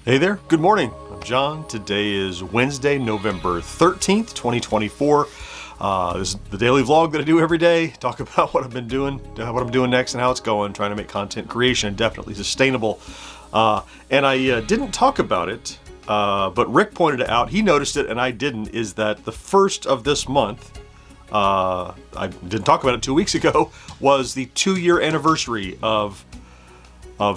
Hey there, good morning. I'm John. Today is Wednesday, November 13th, 2024. This is the daily vlog that I do every day. Talk about what I've been doing, what I'm doing next, and how it's going. Trying to make content creation definitely sustainable. And I didn't talk about it, but Rick pointed it out. He noticed it, and I didn't. Is that the first of this month? I didn't talk about it 2 weeks ago. Was the 2-year anniversary of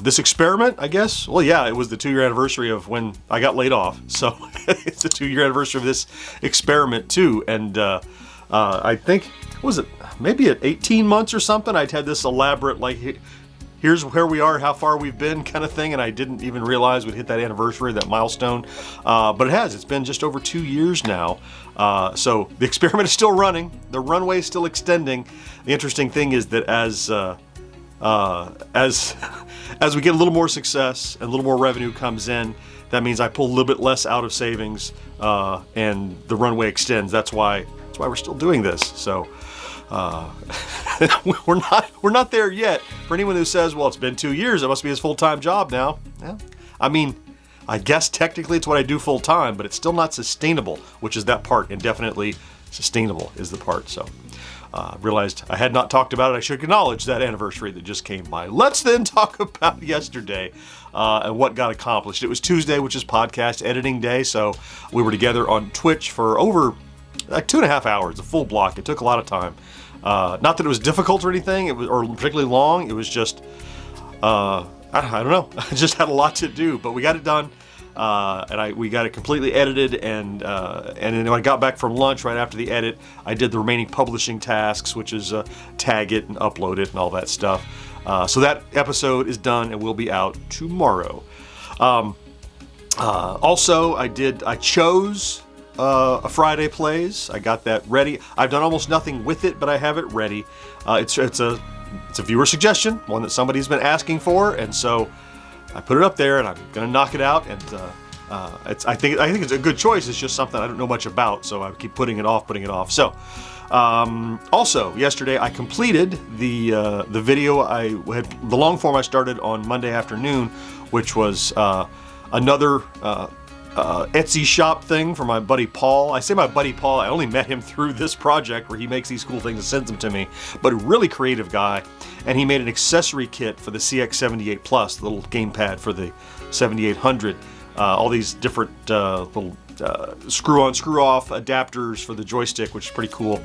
this experiment, I guess. Well, yeah, it was the 2-year anniversary of when I got laid off. So it's the 2-year anniversary of this experiment too. And I think, what was it, maybe at 18 months or something, I'd had this elaborate, like, here's where we are, how far we've been kind of thing. And I didn't even realize we'd hit that anniversary, that milestone. But it has. It's been just over 2 years now. So the experiment is still running. The runway is still extending. The interesting thing is that as we get a little more success and a little more revenue comes in, that means I pull a little bit less out of savings, and the runway extends. That's why we're still doing this. So we're not there yet. For anyone who says, "Well, it's been 2 years, it must be his full-time job now." Yeah. I mean, I guess technically it's what I do full-time, but it's still not sustainable, which is that part. Indefinitely sustainable is the part. So. Realized I had not talked about it. I should acknowledge that anniversary that just came by. Let's then talk about yesterday and what got accomplished. It was Tuesday, which is podcast editing day, so we were together on Twitch for over like 2.5 hours, a full block. It took a lot of time. Not that it was difficult or anything, or particularly long. It was just, I don't know. I just had a lot to do, but we got it done. We got it completely edited, and then when I got back from lunch right after the edit, I did the remaining publishing tasks, which is tag it and upload it and all that stuff. So that episode is done and will be out tomorrow. Also, I chose a Friday Plays. I got that ready. I've done almost nothing with it, but I have it ready. It's a viewer suggestion, one that somebody's been asking for, and so I put it up there, and I'm gonna knock it out. And I think it's a good choice. It's just something I don't know much about, so I keep putting it off. So, also yesterday I completed the video. I had the long form I started on Monday afternoon, which was another Etsy shop thing for my buddy Paul. I say my buddy Paul. I only met him through this project where he makes these cool things and sends them to me. But a really creative guy, and he made an accessory kit for the CX78 Plus, the little gamepad for the 7800. All these different little screw-on, screw-off adapters for the joystick, which is pretty cool.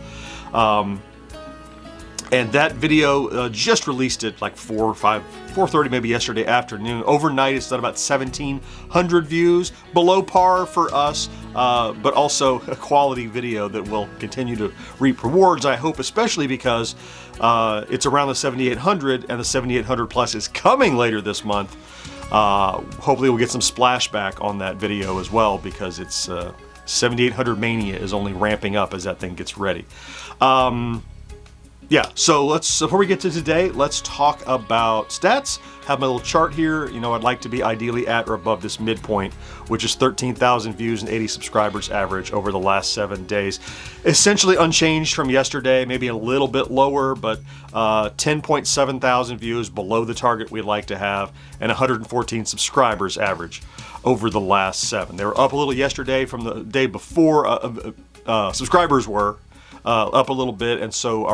And that video just released it like 4:30 maybe yesterday afternoon. Overnight, it's done about 1,700 views, below par for us, but also a quality video that will continue to reap rewards, I hope, especially because it's around the 7,800, and the 7,800 Plus is coming later this month. Hopefully we'll get some splashback on that video as well, because it's 7,800 Mania is only ramping up as that thing gets ready. Yeah, so before we get to today, let's talk about stats. Have my little chart here. You know, I'd like to be ideally at or above this midpoint, which is 13,000 views and 80 subscribers average over the last 7 days. Essentially unchanged from yesterday, maybe a little bit lower, but 10.7 thousand views below the target we'd like to have, and 114 subscribers average over the last 7. They were up a little yesterday from the day before. Subscribers were up a little bit, and so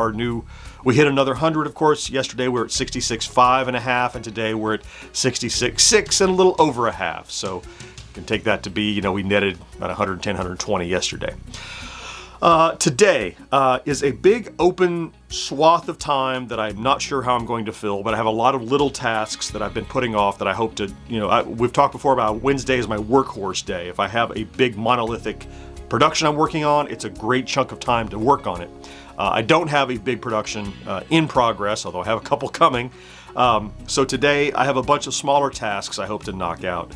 we hit another 100, of course. Yesterday we were at 66.5.5, and today we're at 66.6 and a little over a half. So you can take that to be, we netted about 110, 120 yesterday. Today is a big open swath of time that I'm not sure how I'm going to fill, but I have a lot of little tasks that I've been putting off that I hope to, we've talked before about Wednesday is my workhorse day. If I have a big monolithic production I'm working on, it's a great chunk of time to work on it. I don't have a big production in progress, although I have a couple coming. So today I have a bunch of smaller tasks I hope to knock out.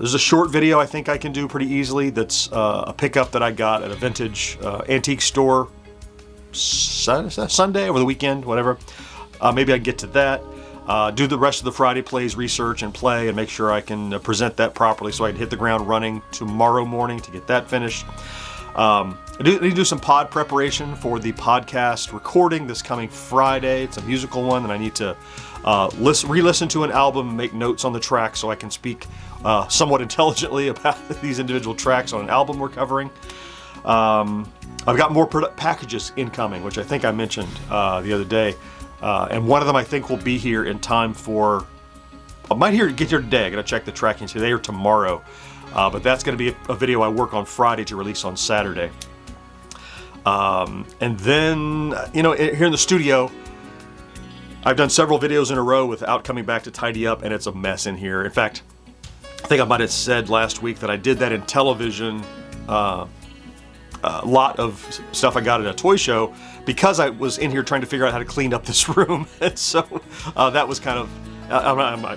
There's a short video I think I can do pretty easily that's a pickup that I got at a vintage antique store Sunday, over the weekend, whatever. Maybe I can get to that. Do the rest of the Friday Plays research and play and make sure I can present that properly so I can hit the ground running tomorrow morning to get that finished. I need to do some pod preparation for the podcast recording this coming Friday. It's a musical one, and I need to re-listen to an album and make notes on the track so I can speak somewhat intelligently about these individual tracks on an album we're covering. I've got more packages incoming, which I think I mentioned the other day. And one of them I think will be here in time for, I might get here today. I gotta check the tracking today or tomorrow. But that's gonna be a video I work on Friday to release on Saturday. And then, you know, here in the studio, I've done several videos in a row without coming back to tidy up, and it's a mess in here. In fact, I think I might have said last week that I did that in television. A lot of stuff I got at a toy show because I was in here trying to figure out how to clean up this room. And so that was kind of,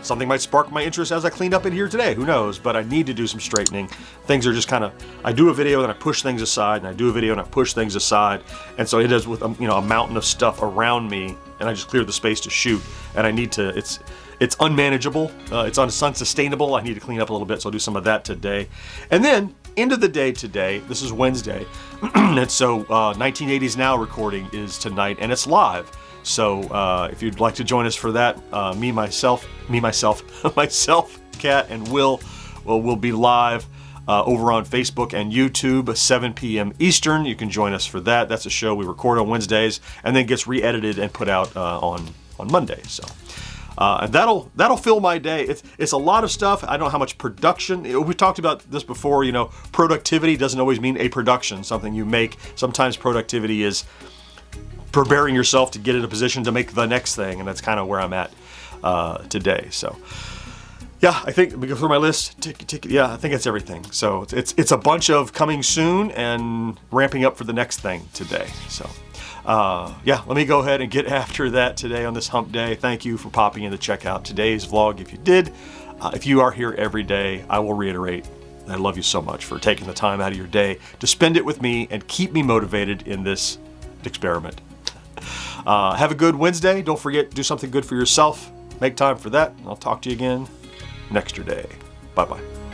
something might spark my interest as I cleaned up in here today. Who knows? But I need to do some straightening. Things are just kind of, I do a video and I push things aside, and I do a video and I push things aside. And so it is with you know, a mountain of stuff around me, and I just cleared the space to shoot. And I need to, it's unmanageable. It's unsustainable. I need to clean up a little bit, so I'll do some of that today. And then, end of the day today, this is Wednesday, and so 1980s Now recording is tonight, and it's live. So if you'd like to join us for that, myself, Kat, and Will be live over on Facebook and YouTube, 7 p.m. Eastern. You can join us for that. That's a show we record on Wednesdays and then gets re-edited and put out on Monday. So. And that'll fill my day. It's a lot of stuff. I don't know how much production. We talked about this before. You know, productivity doesn't always mean a production, something you make. Sometimes productivity is preparing yourself to get in a position to make the next thing, and that's kind of where I'm at today. So, yeah, I think we go through my list. Yeah, I think that's everything. So it's a bunch of coming soon and ramping up for the next thing today. So. Yeah, let me go ahead and get after that today on this hump day. Thank you for popping in to check out today's vlog. If you did, if you are here every day, I will reiterate, I love you so much for taking the time out of your day to spend it with me and keep me motivated in this experiment. Have a good Wednesday. Don't forget, do something good for yourself. Make time for that. I'll talk to you again next day. Bye-bye.